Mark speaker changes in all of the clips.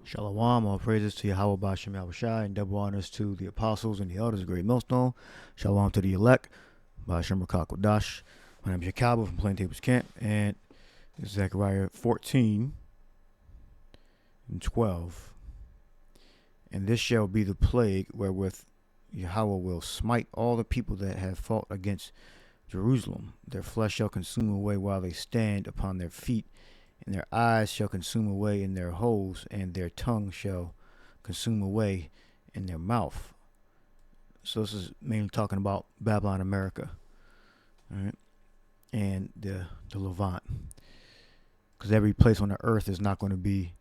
Speaker 1: Shalom, all praises to Yahweh Bashem Yahushai, and double honors to the apostles and the elders of the great millstone. Shalom to the elect, Bashem Rakakodash. My name is Yakaba from Plain Tables Camp, and it's Zechariah 14 and 12. And this shall be the plague wherewith Yahweh will smite all the people that have fought against Jerusalem. Their flesh shall consume away while they stand upon their feet, and their eyes shall consume away in their holes, and their tongue shall consume away in their mouth. So this is mainly talking about Babylon, America, all right, and the Levant, because every place on the earth is not going to be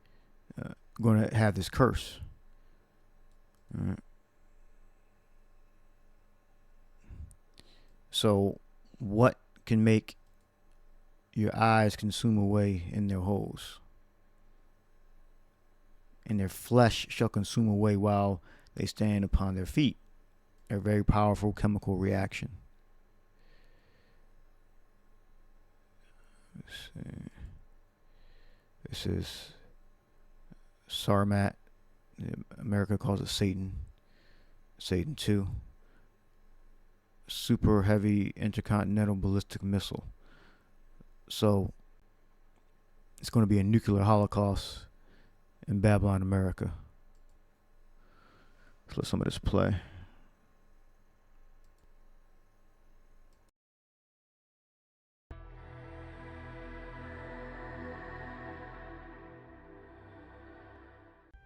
Speaker 1: going to have this curse. All right. So what can make your eyes consume away in their holes, and their flesh shall consume away while they stand upon their feet? A very powerful chemical reaction. This is Sarmat. America calls it Satan. Satan 2. Super heavy intercontinental ballistic missile. So it's going to be a nuclear holocaust in Babylon, America. Let's let some of this play.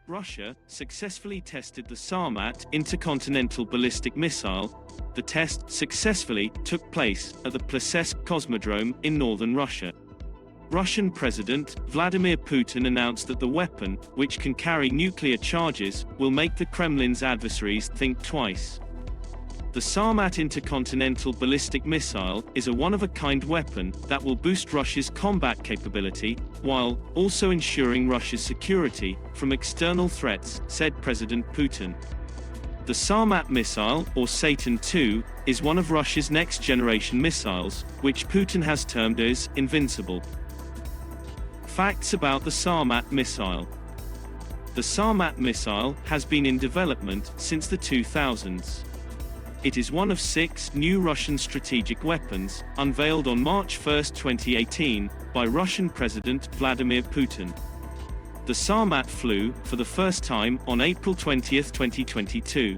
Speaker 2: Russia successfully tested the Sarmat intercontinental ballistic missile. The test successfully took place at the Plesetsk Cosmodrome in northern Russia. Russian President Vladimir Putin announced that the weapon, which can carry nuclear charges, will make the Kremlin's adversaries think twice. The Sarmat intercontinental ballistic missile is a one-of-a-kind weapon that will boost Russia's combat capability, while also ensuring Russia's security from external threats, said President Putin. The Sarmat missile, or Satan II, is one of Russia's next-generation missiles, which Putin has termed as invincible. Facts about the Sarmat missile. The Sarmat missile has been in development since the 2000s. It is one of 6 new Russian strategic weapons, unveiled on March 1, 2018, by Russian President Vladimir Putin. The Sarmat flew, for the first time, on April 20, 2022.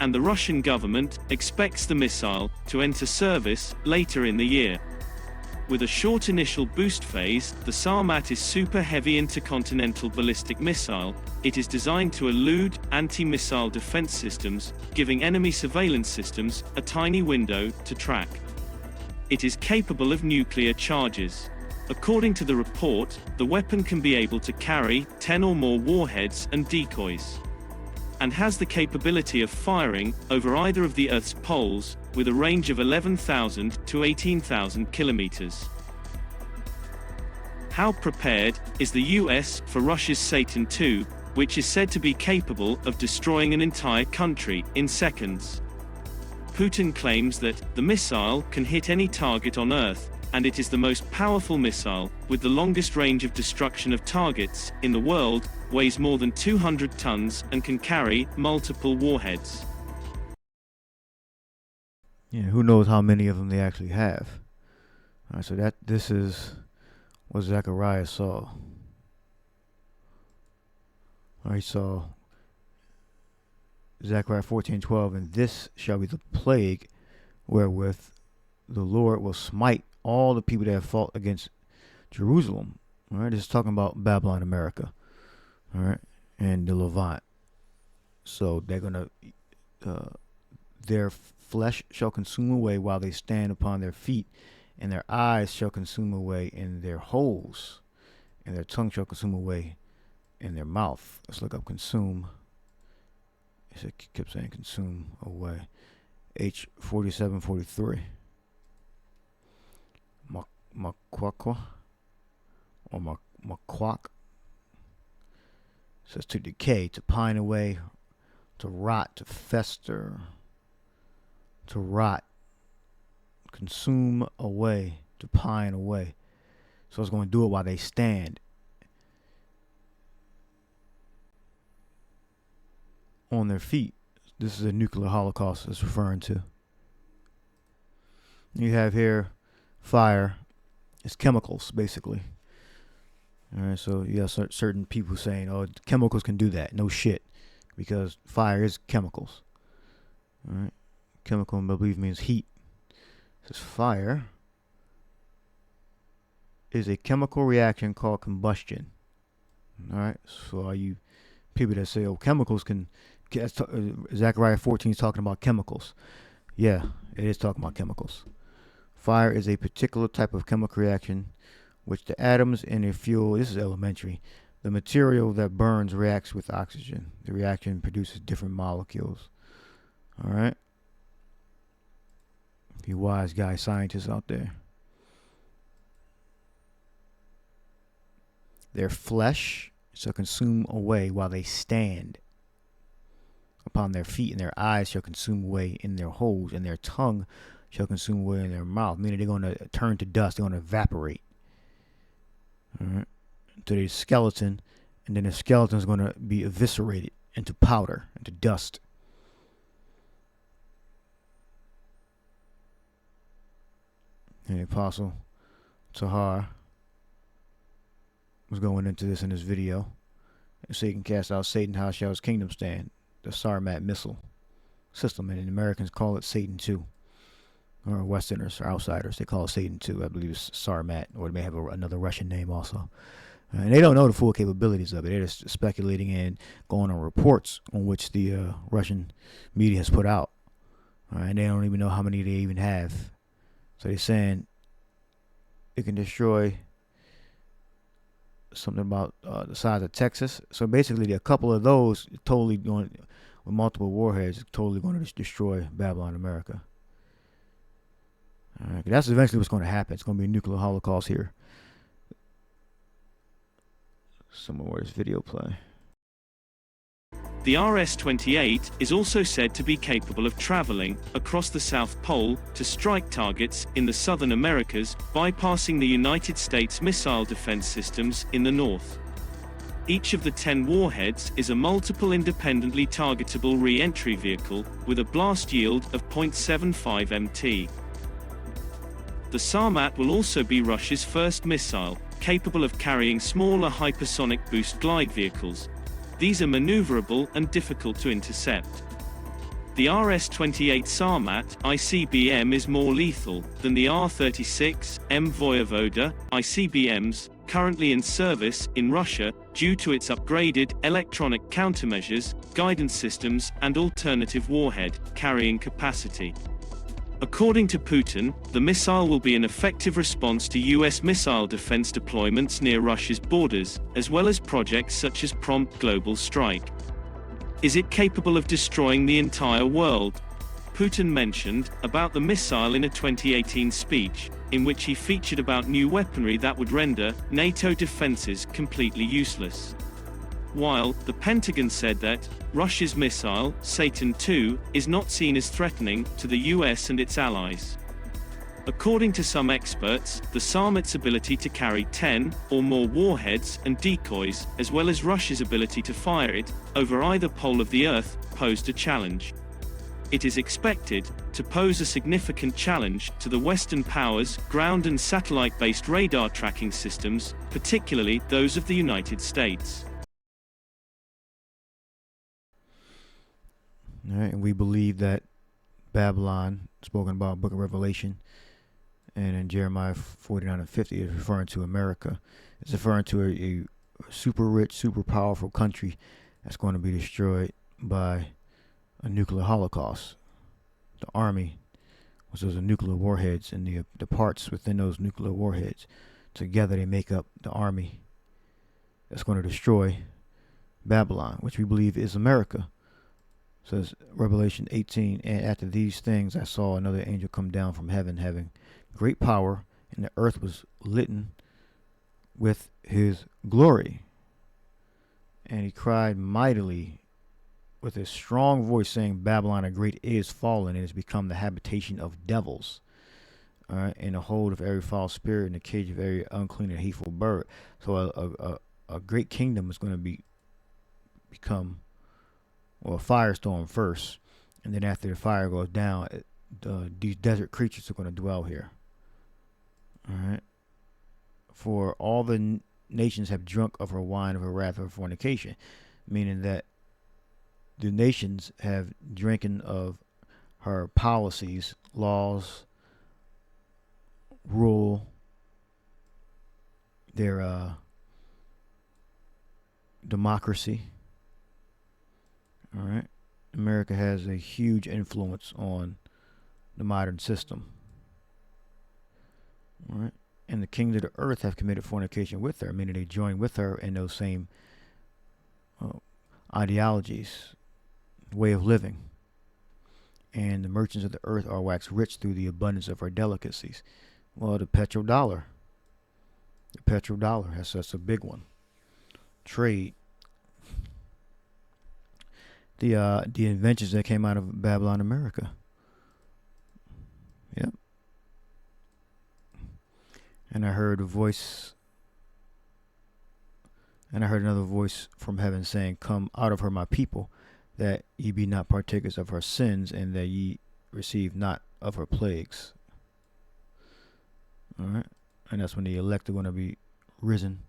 Speaker 2: And the Russian government expects the missile to enter service later in the year. With a short initial boost phase, the Sarmat is super heavy intercontinental ballistic missile. It is designed to elude anti-missile defense systems, giving enemy surveillance systems a tiny window to track. It is capable of nuclear charges. According to the report, the weapon can be able to carry 10 or more warheads and decoys, and has the capability of firing over either of the Earth's poles, with a range of 11,000 to 18,000 kilometers. How prepared is the US for Russia's Satan II, which is said to be capable of destroying an entire country in seconds? Putin claims that the missile can hit any target on Earth, and it is the most powerful missile, with the longest range of destruction of targets in the world, weighs more than 200 tons, and can carry multiple warheads.
Speaker 1: Yeah, who knows how many of them they actually have. All right, so this is what Zechariah saw. All right, he saw Zechariah 14:12, and this shall be the plague wherewith the Lord will smite all the people that have fought against Jerusalem. All right, this is talking about Babylon, America. All right, and the Levant. So they're gonna, their flesh shall consume away while they stand upon their feet, and their eyes shall consume away in their holes, and their tongue shall consume away in their mouth. Let's look up consume. It kept saying consume away. H4743. Makwakwa or makwak says to decay, to pine away, to rot, to fester, to rot, consume away, to pine away. So it's going to do it while they stand. on their feet. This is a nuclear holocaust it's referring to. You have here fire. It's chemicals, basically. All right, so you have certain people saying, oh, chemicals can do that. No shit. Because fire is chemicals. All right. Chemical, I believe, means heat. It says fire is a chemical reaction called combustion. All right. So all you people that say, oh, chemicals can... Zechariah 14 is talking about chemicals. Yeah, it is talking about chemicals. Fire is a particular type of chemical reaction which the atoms in a fuel, this is elementary, the material that burns reacts with oxygen. The reaction produces different molecules. All right? You wise guy scientists out there. Their flesh shall consume away while they stand upon their feet, and their eyes shall consume away in their holes, and their tongue shall consume away in their mouth, meaning they're going to turn to dust, they're going to evaporate. All right, to their skeleton, and then the skeleton is going to be eviscerated into powder, into dust. And the apostle Tahar was going into this in this video. Satan cast out Satan, how shall his kingdom stand? The Sarmat missile system, and the Americans call it Satan 2. Or Westerners or outsiders, they call it Satan 2. I believe it's Sarmat, or they may have another Russian name also. And they don't know the full capabilities of it. They're just speculating and going on reports on which the Russian media has put out. And they don't even know how many they even have. So they're saying it can destroy something about the size of Texas. So basically, a couple of those totally going with multiple warheads, totally going to destroy Babylon, America. All right, that's eventually what's going to happen. It's going to be a nuclear holocaust here. Somewhere where this video play.
Speaker 2: The RS-28 is also said to be capable of traveling across the South Pole to strike targets in the Southern Americas, bypassing the United States missile defense systems in the north. Each of the 10 warheads is a multiple independently targetable re-entry vehicle with a blast yield of 0.75 mt. The Sarmat will also be Russia's first missile, capable of carrying smaller hypersonic boost glide vehicles. These are maneuverable and difficult to intercept. The RS-28 Sarmat ICBM is more lethal than the R-36M Voyevoda ICBMs, currently in service in Russia, due to its upgraded electronic countermeasures, guidance systems, and alternative warhead carrying capacity. According to Putin, the missile will be an effective response to U.S. missile defense deployments near Russia's borders, as well as projects such as Prompt Global Strike. Is it capable of destroying the entire world? Putin mentioned about the missile in a 2018 speech, in which he featured about new weaponry that would render NATO defenses completely useless. While the Pentagon said that Russia's missile, Satan II, is not seen as threatening to the US and its allies. According to some experts, the Sarmat's ability to carry 10 or more warheads and decoys, as well as Russia's ability to fire it over either pole of the Earth, posed a challenge. It is expected to pose a significant challenge to the Western powers' ground and satellite-based radar tracking systems, particularly those of the United States.
Speaker 1: All right, and we believe that Babylon, spoken about in the book of Revelation, and in Jeremiah 49 and 50, is referring to America. It's referring to a super rich, super powerful country that's going to be destroyed by a nuclear holocaust. The army, which is the nuclear warheads, and the parts within those nuclear warheads, together they make up the army that's going to destroy Babylon, which we believe is America. Says Revelation 18, and after these things I saw another angel come down from heaven, having great power, and the earth was litten with his glory. And he cried mightily with a strong voice, saying, Babylon the great is fallen, and has become the habitation of devils, in the hold of every foul spirit, in the cage of every unclean and hateful bird. So a great kingdom is going to become or a firestorm first, and then after the fire goes down, these desert creatures are going to dwell here. All right. For all the nations have drunk of her wine of her wrath of her fornication, meaning that the nations have drinking of her policies, laws, rule, their democracy. All right. America has a huge influence on the modern system. All right. And the kings of the earth have committed fornication with her, meaning they join with her in those same ideologies, way of living. And the merchants of the earth are waxed rich through the abundance of her delicacies. Well, the petrodollar. The petrodollar, that's a big one. Trade. The inventions that came out of Babylon, America. Yep. And I heard a voice, and I heard another voice from heaven saying, "Come out of her, my people, that ye be not partakers of her sins, and that ye receive not of her plagues." All right. And that's when the elect are going to be risen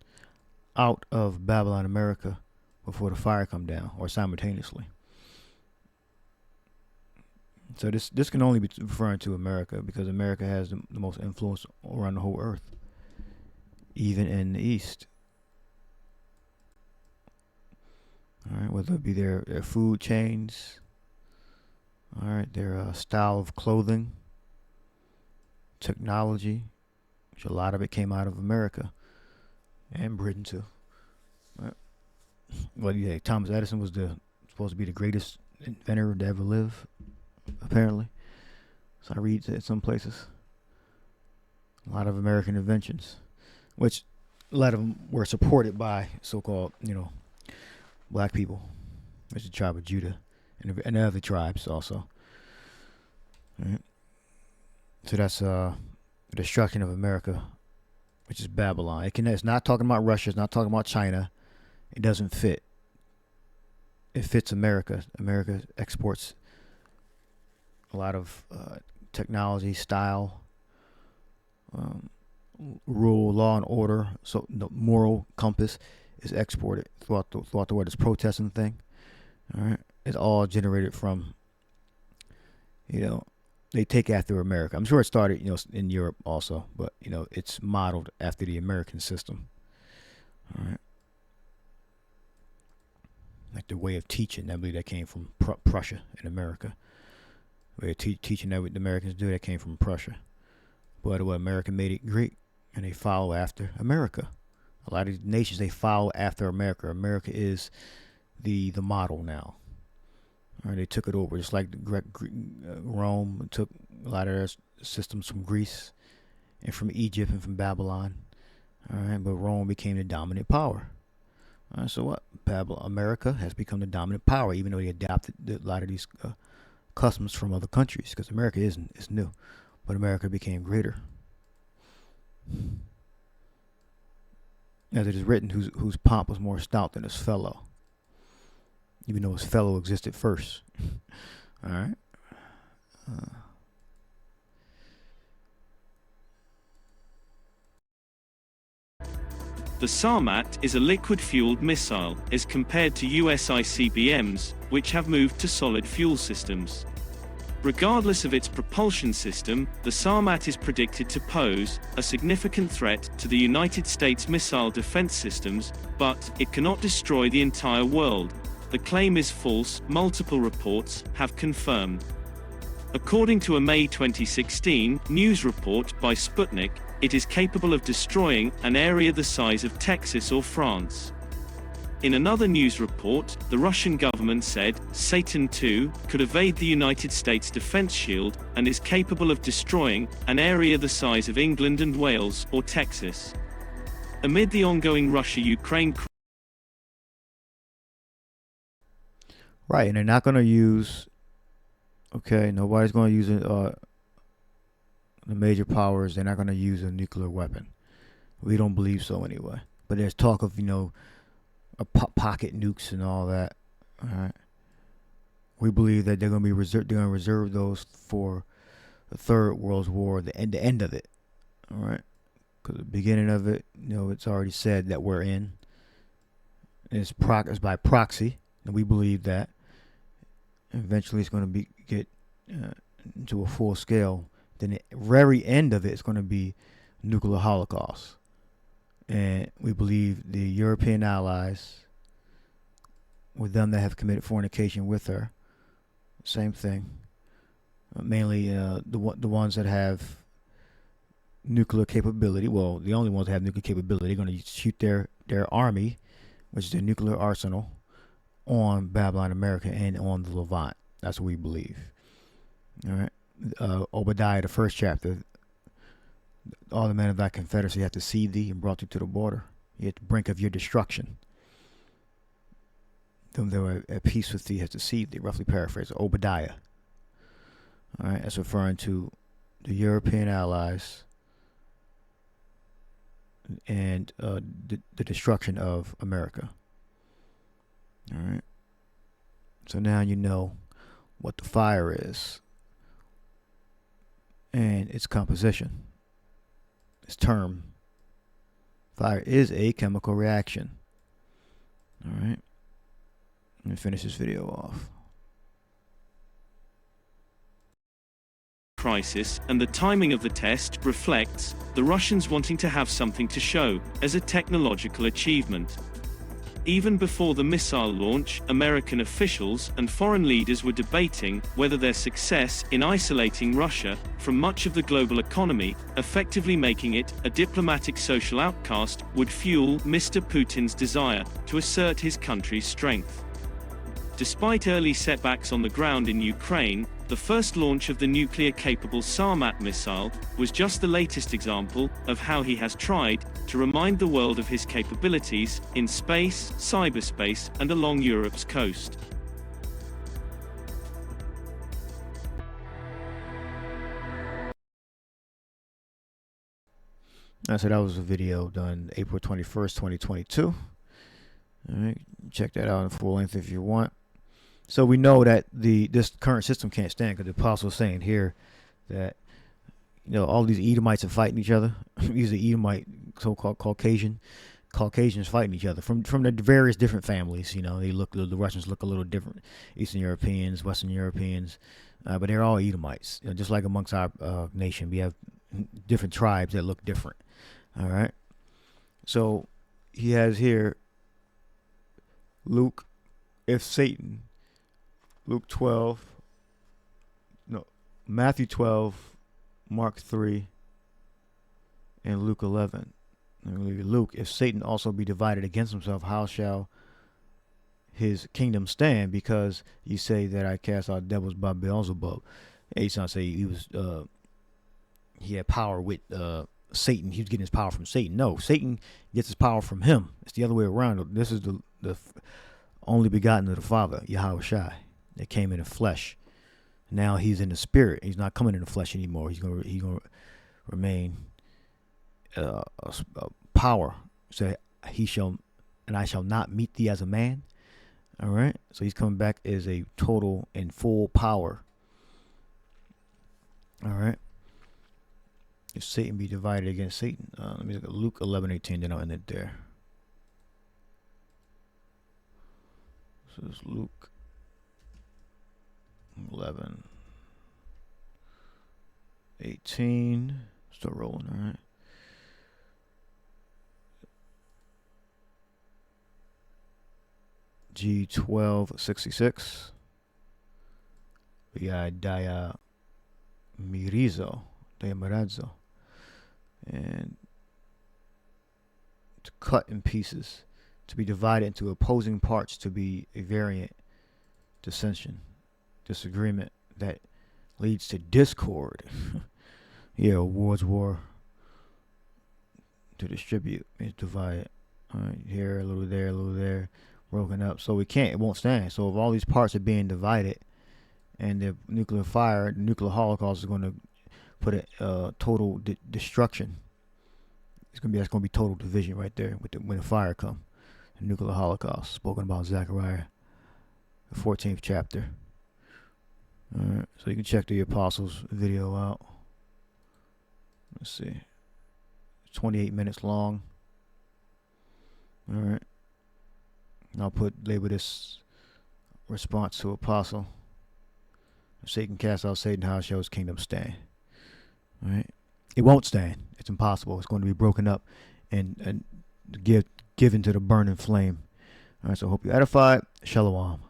Speaker 1: out of Babylon, America, before the fire come down, or simultaneously. So this can only be referring to America, because America has the most influence around the whole earth, even in the East. All right, whether it be their food chains, all right, their style of clothing, technology, which a lot of it came out of America and Britain too. Right. Well, yeah, Thomas Edison was supposed to be the greatest inventor to ever live, apparently. So I read at some places. A lot of American inventions, which a lot of them were supported by so-called, black people, which is the tribe of Judah, and other tribes also. All right. So that's the destruction of America, which is Babylon. It's not talking about Russia. It's not talking about China. It doesn't fit. It fits America. America exports a lot of technology, style, rule, law and order. So the moral compass is exported throughout the world. This protesting thing, all right, it's all generated from, they take after America. I'm sure it started, in Europe also, but it's modeled after the American system, all right. Like the way of teaching, I believe that came from Prussia in America. The way of teaching that what the Americans do, that came from Prussia. But what America made it great, and they follow after America. A lot of nations, they follow after America. America is the model now. All right, they took it over, just like Rome took a lot of their systems from Greece and from Egypt and from Babylon. All right, but Rome became the dominant power. All right, so what? America has become the dominant power, even though they adopted a lot of these customs from other countries, because America is new, but America became greater. As it is written, whose pomp was more stout than his fellow, even though his fellow existed first. All right.
Speaker 2: The Sarmat is a liquid-fueled missile, as compared to US ICBMs, which have moved to solid fuel systems. Regardless of its propulsion system, the Sarmat is predicted to pose a significant threat to the United States missile defense systems, but it cannot destroy the entire world. The claim is false, multiple reports have confirmed. According to a May 2016 news report by Sputnik, it is capable of destroying an area the size of Texas or France. In another news report, the Russian government said Satan II could evade the United States defense shield and is capable of destroying an area the size of England and Wales or Texas. Amid the ongoing Russia-Ukraine
Speaker 1: Right, and they're not going to use, nobody's going to use the major powers, they're not going to use a nuclear weapon. We don't believe so anyway. But there's talk of, pocket nukes and all that. All right. we believe that they're going to be reserved. They're going to reserve those for the Third World War, the end of it. All right, because the beginning of it, it's already said that we're in. It's by proxy, and we believe that eventually it's going to get into a full scale. Then the very end of it is going to be nuclear holocaust, and we believe the European allies, with them that have committed fornication with her, same thing. Mainly the ones that have nuclear capability. Well, the only ones that have nuclear capability are going to shoot their army, which is their nuclear arsenal, on Babylon, America, and on the Levant. That's what we believe. All right. Obadiah, the first chapter. All the men of thy confederacy have deceived thee and brought thee to the border. You're at the brink of your destruction. Them that were at peace with thee has deceived thee. Roughly paraphrase. Obadiah. All right. That's referring to the European allies and the destruction of America. All right. So now you know what the fire is and its composition. Its term. Fire is a chemical reaction. All right. Let me finish this video off.
Speaker 2: Crisis, and the timing of the test reflects the Russians wanting to have something to show as a technological achievement. Even before the missile launch, American officials and foreign leaders were debating whether their success in isolating Russia from much of the global economy, effectively making it a diplomatic social outcast, would fuel Mr. Putin's desire to assert his country's strength. Despite early setbacks on the ground in Ukraine, the first launch of the nuclear-capable Sarmat missile was just the latest example of how he has tried to remind the world of his capabilities in space, cyberspace, and along Europe's coast.
Speaker 1: So that was a video done April 21st, 2022. All right, check that out in full length if you want. So we know that this current system can't stand, because the apostle is saying here that all these Edomites are fighting each other. These are Edomite, so-called Caucasians fighting each other from the various different families. The Russians look a little different, Eastern Europeans, Western Europeans, but they're all Edomites. Just like amongst our nation, we have different tribes that look different. All right. So he has here Luke, if Satan. Matthew 12, Mark 3, and Luke 11. Luke, if Satan also be divided against himself, how shall his kingdom stand? Because you say that I cast out devils by Beelzebub. He's not saying he had power with Satan. He was getting his power from Satan. No, Satan gets his power from him. It's the other way around. This is the only begotten of the Father, Yahushua, that came in the flesh. Now he's in the spirit. He's not coming in the flesh anymore. He's gonna remain a power. So I shall not meet thee as a man. All right. So he's coming back as a total and full power. All right. If Satan be divided against Satan, let me look at Luke 11:18. Then I'll end it there. This is Luke 11:18. Still rolling, all right. G1266. We got Daya Mirazo. And to cut in pieces, to be divided into opposing parts, to be a variant, dissension, disagreement that leads to discord. War, to distribute, is divided. All right, here, a little there, broken up. So it won't stand. So if all these parts are being divided, and the nuclear fire, the nuclear holocaust is going to put a total destruction. That's gonna be total division right there when the fire comes. The nuclear holocaust spoken about in Zechariah, the 14th chapter. All right, so you can check the Apostles video out. Let's see. 28 minutes long. All right. And I'll label this response to Apostle. If Satan cast out Satan, how shall his kingdom stand? All right. It won't stand. It's impossible. It's going to be broken up and given to the burning flame. All right. So I hope you're edified. Shalom.